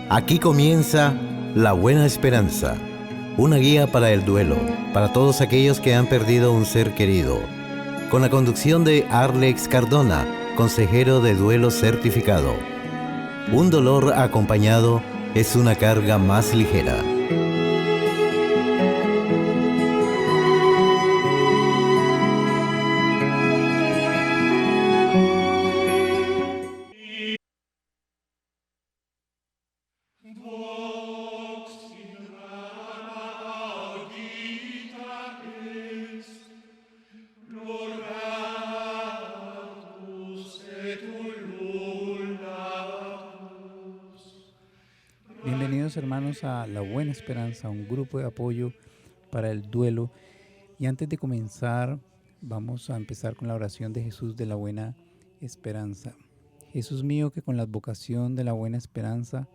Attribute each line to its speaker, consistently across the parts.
Speaker 1: Aquí comienza La Buena Esperanza, una guía para el duelo, para todos aquellos que han perdido un ser querido, con la conducción de Alex Cardona, consejero de duelo certificado. Un dolor acompañado es una carga más ligera.
Speaker 2: Bienvenidos hermanos a La Buena Esperanza, un grupo de apoyo para el duelo. Y antes de comenzar, vamos a empezar con la oración de Jesús de la Buena Esperanza. Jesús mío, que con la advocación de la Buena Esperanza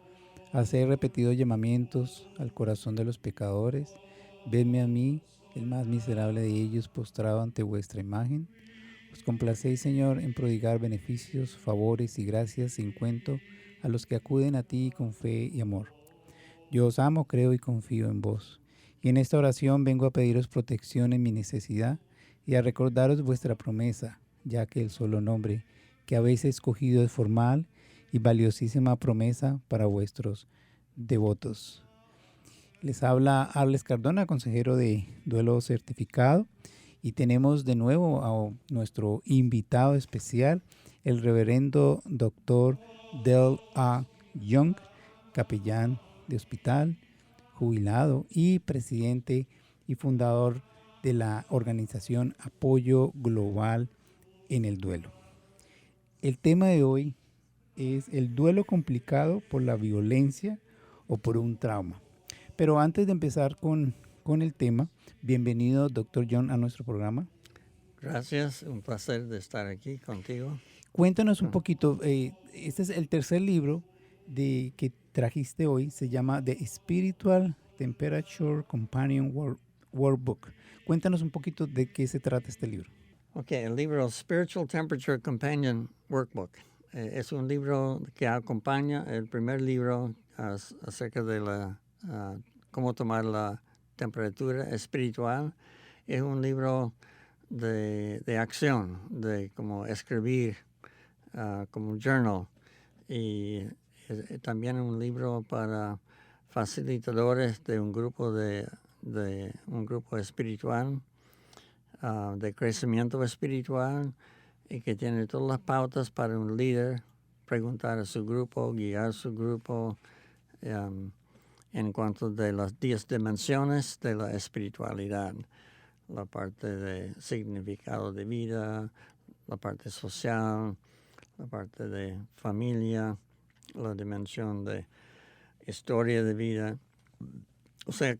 Speaker 2: hacéis repetidos llamamientos al corazón de los pecadores, vedme a mí, el más miserable de ellos, postrado ante vuestra imagen. Os complacéis, Señor, en prodigar beneficios, favores y gracias sin cuento a los que acuden a ti con fe y amor. Yo os amo, creo y confío en vos. Y en esta oración vengo a pediros protección en mi necesidad y a recordaros vuestra promesa, ya que el solo nombre que habéis escogido es formal y valiosísima promesa para vuestros devotos. Les habla Alex Cardona, consejero de duelo certificado. Y tenemos de nuevo a nuestro invitado especial, el reverendo Dr. Dale A. Young, capellán de hospital, jubilado y presidente y fundador de la organización Apoyo Global en el Duelo. El tema de hoy es el duelo complicado por la violencia o por un trauma. Pero antes de empezar con el tema, bienvenido, Dr. John, a nuestro programa.
Speaker 3: Gracias, un placer de estar aquí contigo.
Speaker 2: Cuéntanos un poquito, este es el tercer libro que trajiste hoy, se llama The Spiritual Temperature Companion Workbook. Cuéntanos un poquito de qué se trata este libro.
Speaker 3: Ok, el libro Spiritual Temperature Companion Workbook es un libro que acompaña el primer libro acerca de cómo tomar la temperatura espiritual. Es un libro de acción, de cómo escribir, como un journal. Y también un libro para facilitadores de un grupo espiritual, de crecimiento espiritual, y que tiene todas las pautas para un líder preguntar a su grupo, guiar a su grupo en cuanto de las 10 dimensiones de la espiritualidad, la parte de significado de vida, la parte social, la parte de familia, la dimensión de historia de vida, o sea,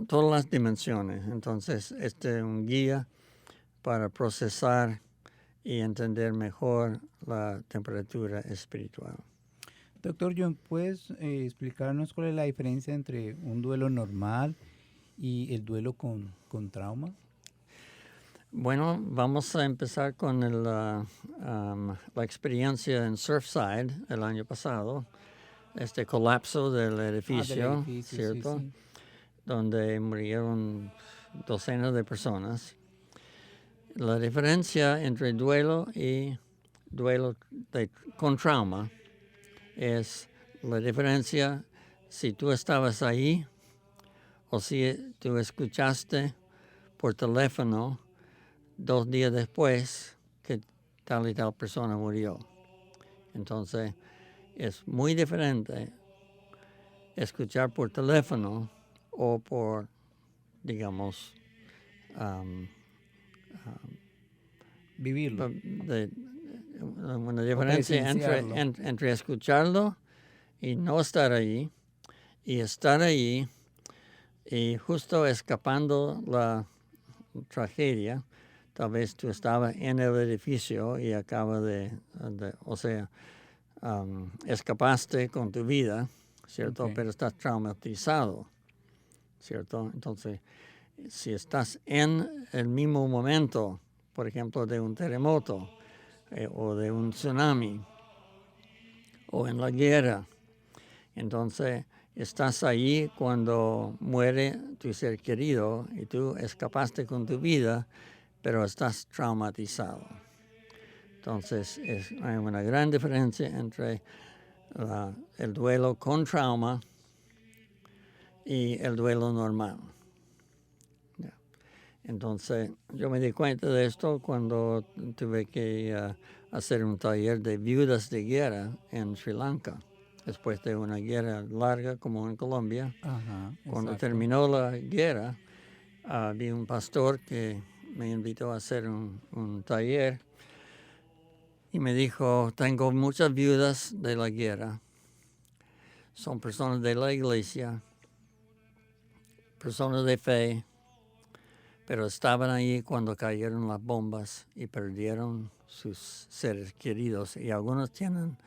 Speaker 3: todas las dimensiones. Entonces, este es un guía para procesar y entender mejor la temperatura espiritual.
Speaker 2: Doctor John, ¿puedes explicarnos cuál es la diferencia entre un duelo normal y el duelo con trauma?
Speaker 3: Bueno, vamos a empezar con la experiencia en Surfside el año pasado, este colapso del edificio, ¿cierto?
Speaker 2: Sí.
Speaker 3: Donde murieron docenas de personas. La diferencia entre duelo y duelo con trauma es la diferencia si tú estabas ahí o si tú escuchaste por teléfono 2 días después que tal y tal persona murió. Entonces, es muy diferente escuchar por teléfono o por, digamos,
Speaker 2: vivirlo.
Speaker 3: Una diferencia entre escucharlo y no estar ahí, y estar ahí y justo escapando la tragedia. Tal vez tú estabas en el edificio y escapaste con tu vida, ¿cierto? Okay. Pero estás traumatizado, ¿cierto? Entonces, si estás en el mismo momento, por ejemplo, de un terremoto o de un tsunami o en la guerra, Entonces, estás ahí cuando muere tu ser querido y tú escapaste con tu vida, pero estás traumatizado. Entonces, hay una gran diferencia entre el duelo con trauma y el duelo normal. Yeah. Entonces, yo me di cuenta de esto cuando tuve que hacer un taller de viudas de guerra en Sri Lanka, después de una guerra larga como en Colombia.
Speaker 2: Ajá,
Speaker 3: Cuando
Speaker 2: exacto.
Speaker 3: terminó la guerra, había un pastor que me invitó a hacer un taller y me dijo, tengo muchas viudas de la guerra. Son personas de la iglesia, personas de fe, pero estaban ahí cuando cayeron las bombas y perdieron sus seres queridos. Y algunos tienen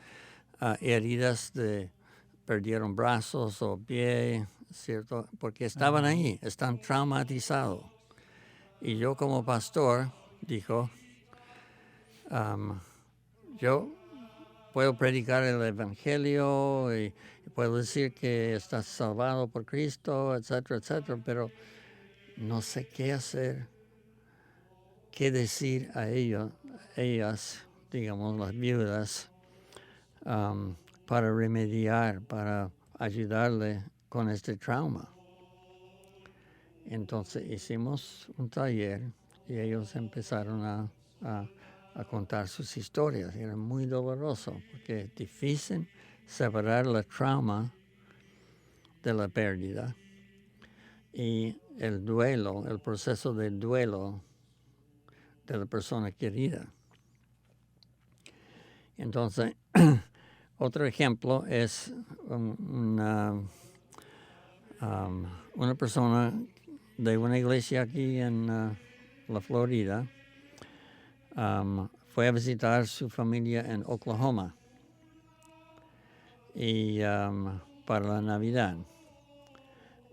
Speaker 3: heridas perdieron brazos o pies, ¿cierto? Porque estaban ahí, están traumatizados. Y yo como pastor, dijo, yo puedo predicar el evangelio y puedo decir que estás salvado por Cristo, etcétera, etcétera, pero no sé qué hacer, qué decir a ellas, digamos, las viudas, para remediar, para ayudarle con este trauma. Entonces hicimos un taller y ellos empezaron a contar sus historias. Era muy doloroso porque es difícil separar el trauma de la pérdida y el duelo, el proceso de duelo de la persona querida. Entonces, otro ejemplo es una persona de una iglesia aquí en la Florida. Fue a visitar su familia en Oklahoma y para la Navidad.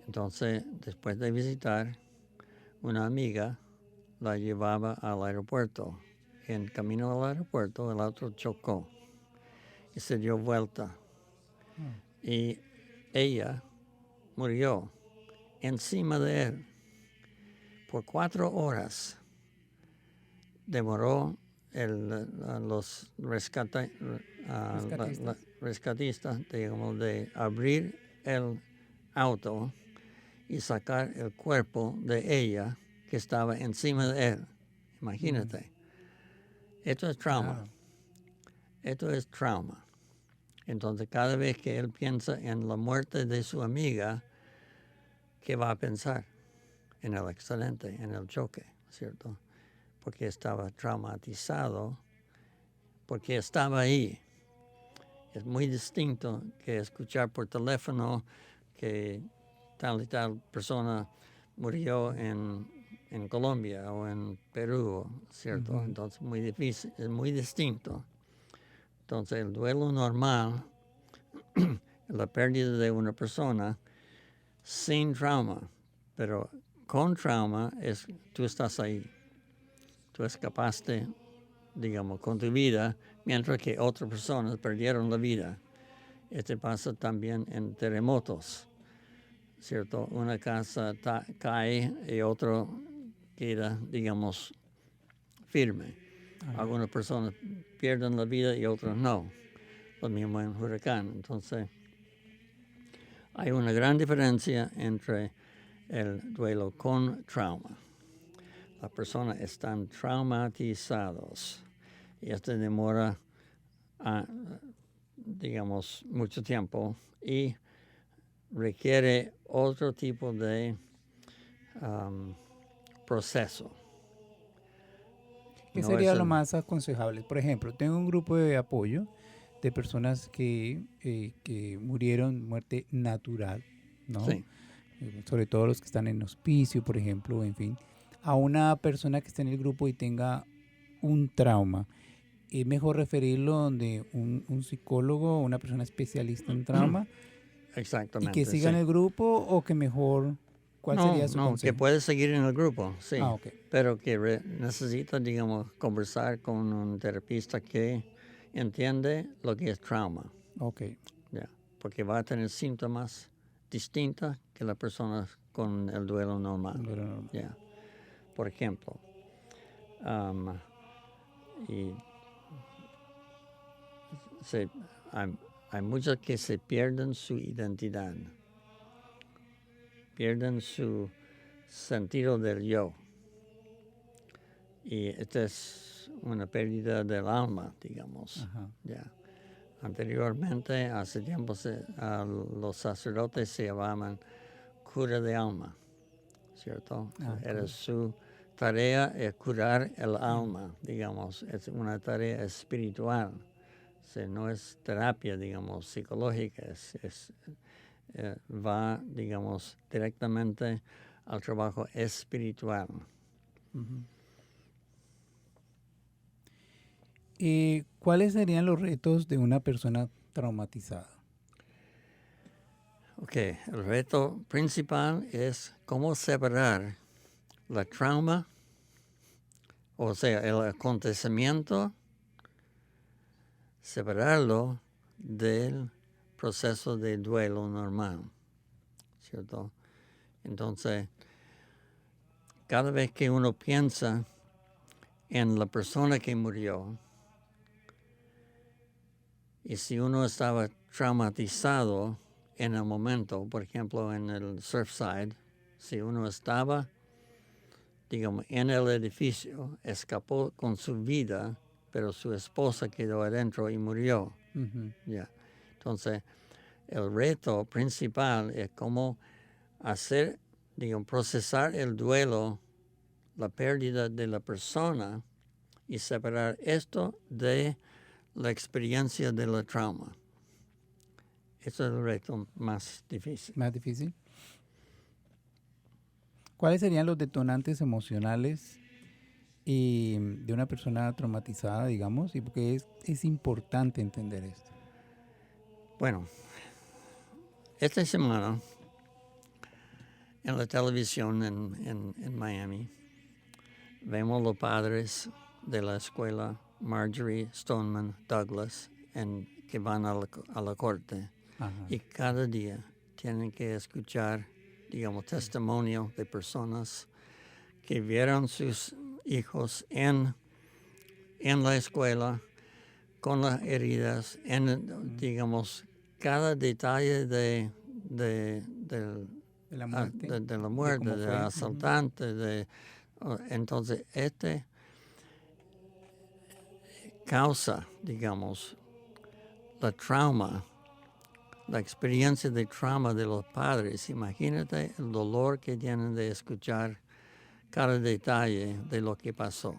Speaker 3: Entonces, después de visitar, una amiga la llevaba al aeropuerto. En camino al aeropuerto, el auto chocó y se dio vuelta. Y ella murió encima de él. Por 4 horas demoró los rescatistas, digamos, de abrir el auto y sacar el cuerpo de ella que estaba encima de él. Imagínate. Esto es trauma.
Speaker 2: Claro.
Speaker 3: Esto es trauma. Entonces, cada vez que él piensa en la muerte de su amiga, ¿qué va a pensar? En el accidente, en el choque, ¿cierto? Porque estaba traumatizado, porque estaba ahí. Es muy distinto que escuchar por teléfono que tal y tal persona murió en Colombia o en Perú, ¿cierto?
Speaker 2: Uh-huh.
Speaker 3: Entonces, muy difícil, es muy distinto. Entonces, el duelo normal, la pérdida de una persona sin trauma, pero con trauma es tú estás ahí. Tú escapaste, digamos, con tu vida, mientras que otras personas perdieron la vida. Este pasa también en terremotos, ¿cierto? Una casa cae y otro queda, digamos, firme.
Speaker 2: Ajá.
Speaker 3: Algunas personas pierden la vida y otras no. Lo mismo en huracán. Entonces, hay una gran diferencia entre el duelo con trauma. Las personas están traumatizados y esto demora, digamos, mucho tiempo y requiere otro tipo de proceso.
Speaker 2: ¿Qué
Speaker 3: No
Speaker 2: sería
Speaker 3: es
Speaker 2: lo
Speaker 3: el-
Speaker 2: más aconsejable? Por ejemplo, tengo un grupo de apoyo de personas que murieron muerte natural, ¿no?
Speaker 3: Sí.
Speaker 2: Sobre todo los que están en hospicio, por ejemplo, en fin. A una persona que está en el grupo y tenga un trauma, ¿es mejor referirlo donde un psicólogo o una persona especialista en trauma y
Speaker 3: Exactamente.
Speaker 2: que siga en
Speaker 3: sí.
Speaker 2: el grupo o que mejor, ¿cuál sería su
Speaker 3: No, que
Speaker 2: consejo?
Speaker 3: puede seguir en el grupo, sí.
Speaker 2: Ah, ok.
Speaker 3: Pero que necesita, digamos, conversar con un terapista que entiende lo que es trauma.
Speaker 2: Ok.
Speaker 3: Yeah. porque va a tener síntomas distintos que la persona con el duelo normal. Yeah. Por ejemplo, hay muchos que se pierden su identidad, pierden su sentido del yo. Y esta es una pérdida del alma, digamos. Yeah. Anteriormente, hace tiempo, los sacerdotes se llamaban cura de alma, ¿cierto? Era su tarea es curar el alma, digamos. Es una tarea espiritual. O sea, no es terapia, digamos, psicológica. Va, digamos, directamente al trabajo espiritual.
Speaker 2: ¿Cuáles serían los retos de una persona traumatizada?
Speaker 3: Ok, el reto principal es cómo separar la trauma, o sea, el acontecimiento, separarlo del proceso de duelo normal, ¿cierto? Entonces, cada vez que uno piensa en la persona que murió, y si uno estaba traumatizado en el momento, por ejemplo, en el Surfside, si uno estaba, digamos, en el edificio, escapó con su vida, pero su esposa quedó adentro y murió. Yeah. Entonces, el reto principal es cómo hacer, digamos, procesar el duelo, la pérdida de la persona y separar esto de la experiencia de la trauma. Eso es el reto más difícil.
Speaker 2: ¿Más difícil? ¿Cuáles serían los detonantes emocionales de una persona traumatizada, digamos? Y porque es importante entender esto.
Speaker 3: Bueno, esta semana en la televisión en Miami vemos los padres de la escuela Marjory Stoneman Douglas que van a la corte. Y cada día tienen que escuchar, digamos, testimonio de personas que vieron sus hijos en la escuela con las heridas, digamos, cada detalle de
Speaker 2: la muerte,
Speaker 3: del asaltante. Entonces, causa, digamos, la experiencia de trauma de los padres. Imagínate el dolor que tienen de escuchar cada detalle de lo que pasó.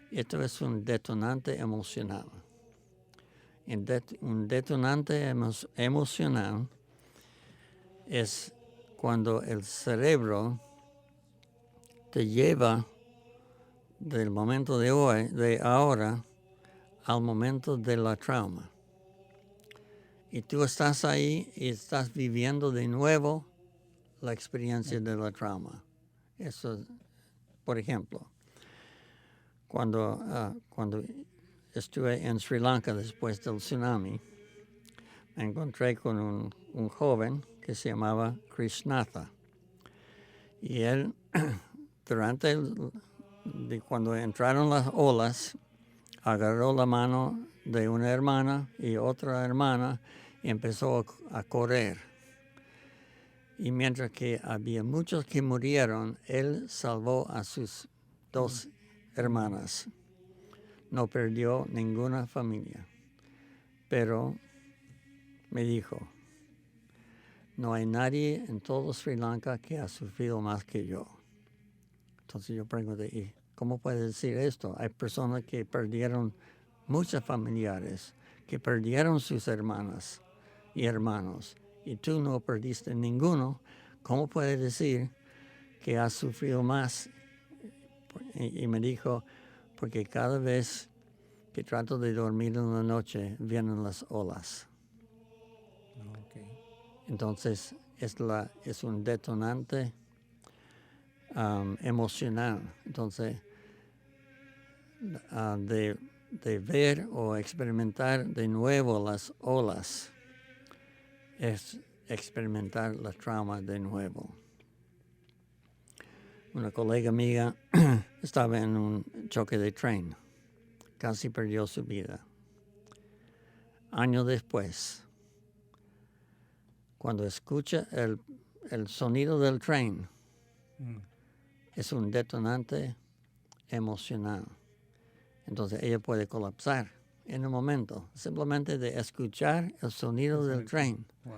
Speaker 3: Esto es un detonante emocional. Un detonante emocional es cuando el cerebro te lleva del momento de ahora, al momento de la trauma. Y tú estás ahí y estás viviendo de nuevo la experiencia de la trauma. Eso, por ejemplo, cuando estuve en Sri Lanka después del tsunami, me encontré con un joven que se llamaba Krishnatha. Y él, cuando entraron las olas, agarró la mano de una hermana y otra hermana y empezó a correr. Y mientras que había muchos que murieron, él salvó a sus dos hermanas. No perdió ninguna familia. Pero me dijo, no hay nadie en todo Sri Lanka que ha sufrido más que yo. Entonces yo pregunté, ¿y cómo puede decir esto? Hay personas que perdieron muchos familiares, que perdieron sus hermanas y hermanos, y tú no perdiste ninguno. ¿Cómo puede decir que has sufrido más? Y me dijo, porque cada vez que trato de dormir en la noche, vienen las olas.
Speaker 2: Okay.
Speaker 3: Entonces, es un detonante emocional. Entonces, de ver o experimentar de nuevo las olas es experimentar la trauma de nuevo. Una colega amiga estaba en un choque de tren, casi perdió su vida. Años después, cuando escucha el sonido del tren, es un detonante emocional. Entonces ella puede colapsar en un momento, simplemente de escuchar el sonido del tren.
Speaker 2: Wow.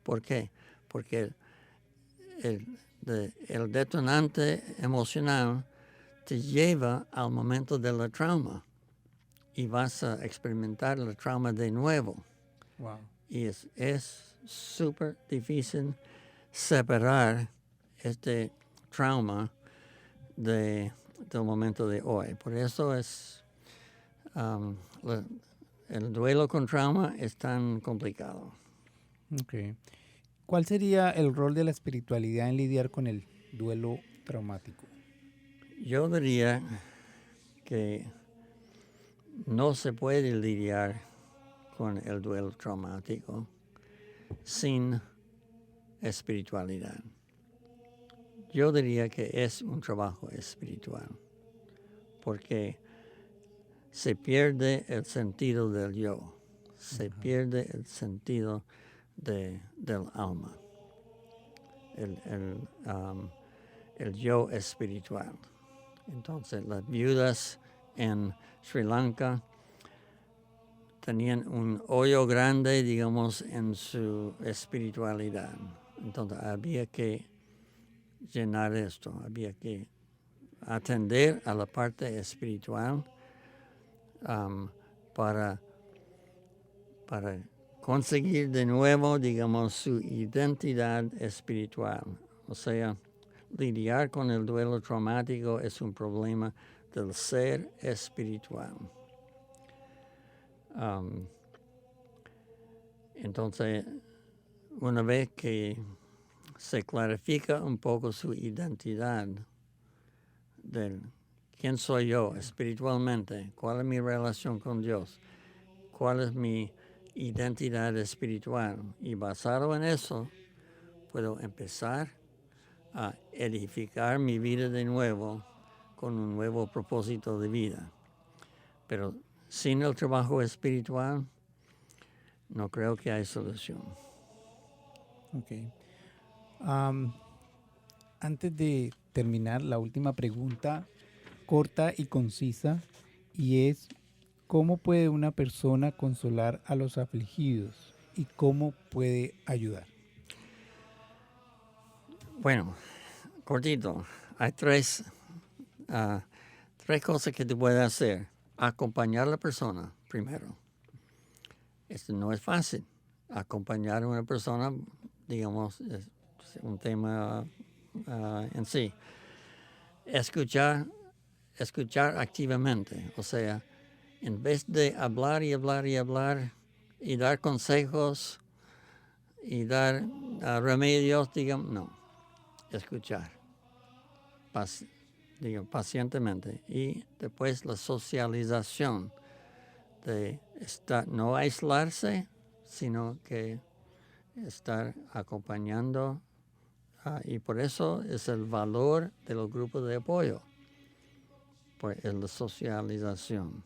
Speaker 3: ¿Por qué? Porque el detonante emocional te lleva al momento de la trauma y vas a experimentar la trauma de nuevo.
Speaker 2: Wow.
Speaker 3: Y es súper difícil separar este trauma del momento de hoy. Por eso el duelo con trauma es tan complicado.
Speaker 2: Okay. ¿Cuál sería el rol de la espiritualidad en lidiar con el duelo traumático?
Speaker 3: Yo diría que no se puede lidiar con el duelo traumático sin espiritualidad. Yo diría que es un trabajo espiritual, porque se pierde el sentido del yo, se pierde el sentido del alma, el yo espiritual. Entonces, las viudas en Sri Lanka tenían un hoyo grande, digamos, en su espiritualidad. Entonces, había que llenar esto, había que atender a la parte espiritual para conseguir de nuevo, digamos, su identidad espiritual. O sea, lidiar con el duelo traumático es un problema del ser espiritual. Entonces, una vez que se clarifica un poco su identidad del quién soy yo espiritualmente, cuál es mi relación con Dios, cuál es mi identidad espiritual, y basado en eso puedo empezar a edificar mi vida de nuevo con un nuevo propósito de vida. Pero sin el trabajo espiritual no creo que hay solución.
Speaker 2: Okay. Antes de terminar, la última pregunta, corta y concisa, y es: ¿cómo puede una persona consolar a los afligidos y cómo puede ayudar?
Speaker 3: Bueno, cortito, hay tres cosas que te puede hacer. Acompañar a la persona primero. Esto no es fácil. Acompañar a una persona, digamos, es un tema en sí. Escuchar activamente, o sea, en vez de hablar y hablar y hablar y dar consejos y dar remedios, digamos, no, escuchar pacientemente. Y después la socialización de no aislarse, sino que estar acompañando, y por eso es el valor de los grupos de apoyo, por la socialización.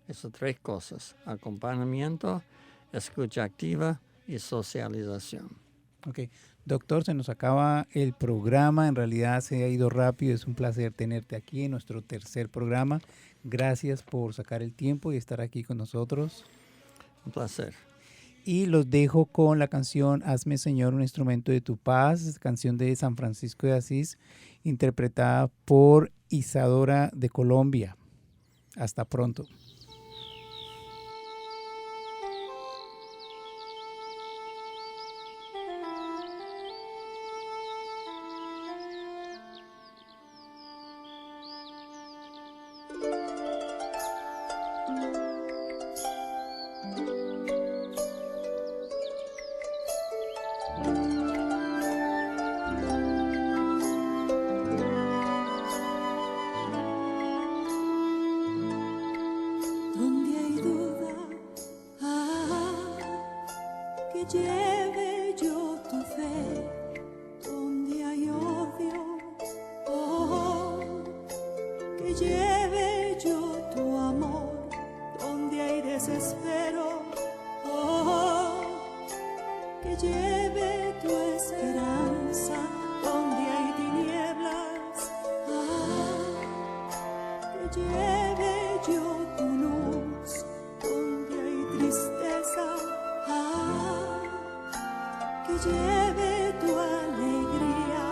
Speaker 3: Esas tres cosas: acompañamiento, escucha activa y socialización.
Speaker 2: Ok, doctor, se nos acaba el programa, en realidad se ha ido rápido, es un placer tenerte aquí en nuestro tercer programa. Gracias por sacar el tiempo y estar aquí con nosotros.
Speaker 3: Un placer.
Speaker 2: Y los dejo con la canción Hazme Señor un instrumento de tu paz, canción de San Francisco de Asís, interpretada por Isadora de Colombia. Hasta pronto.
Speaker 4: que lleve yo tu fe donde hay odio, que lleve yo tu amor donde hay desespero, que lleve tu esperanza donde hay tinieblas, que lleve yo tu luz donde hay tristeza, que lleve tu alegría,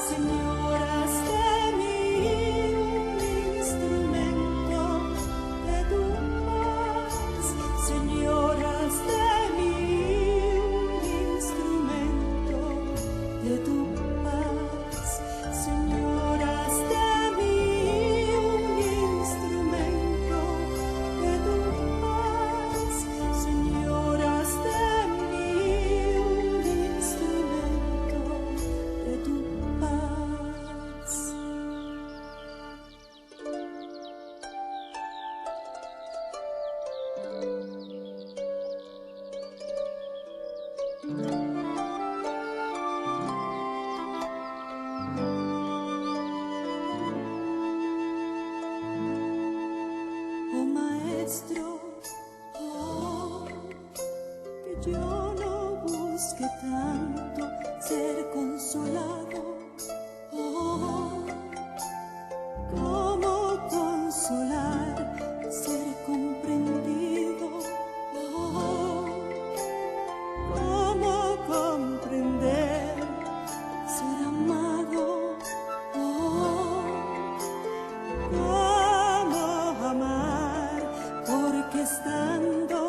Speaker 4: Señor, haz de mí un instrumento de tu paz, Señor, haz de mí un instrumento de tu paz, Señor, haz de mí un instrumento de tu paz, Señor, haz de mí un instrumento de tu paz. Oh Maestro, que yo no busque tanto ser consolado, cómo consolar, ser comprendido, cómo comprender, ser amado, cómo amar, porque estando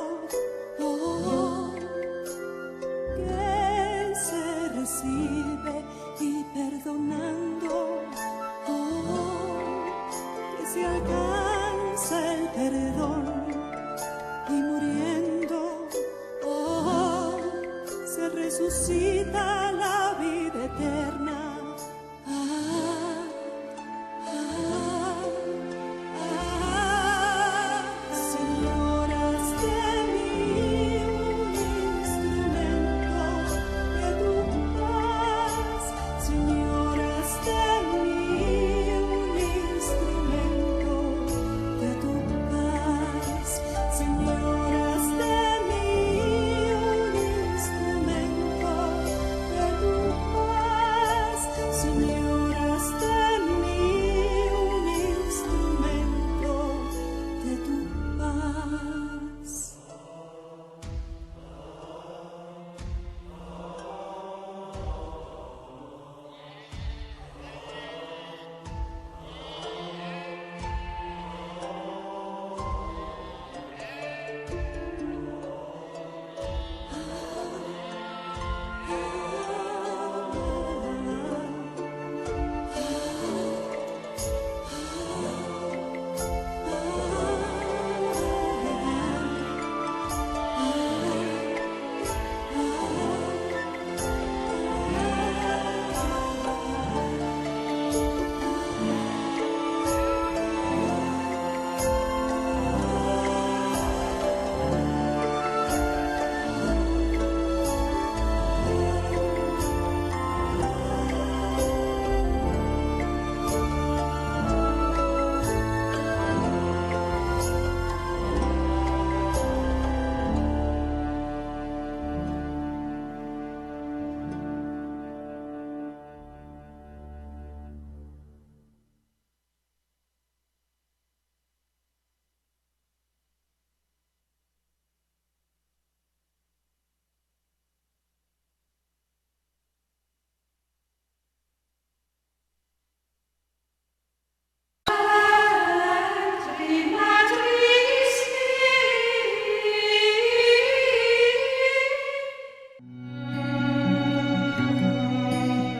Speaker 4: que se recibe y perdonando, que se alcanza el perdón y muriendo, se resucita la vida eterna. Señor, haz de mí un instrumento de tu paz, Señor, haz de mí un instrumento de tu paz, Señor, haz de mí un instrumento de tu paz, Señor, haz de mí un instrumento de tu paz.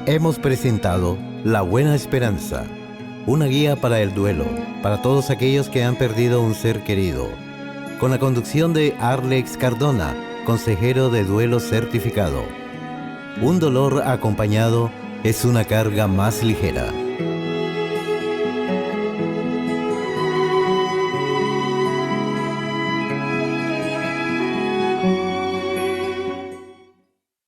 Speaker 1: Hemos presentado La Buena Esperanza, una guía para el duelo, para todos aquellos que han perdido un ser querido, con la conducción de Arlex Cardona, consejero de duelo certificado. Un dolor acompañado es una carga más ligera.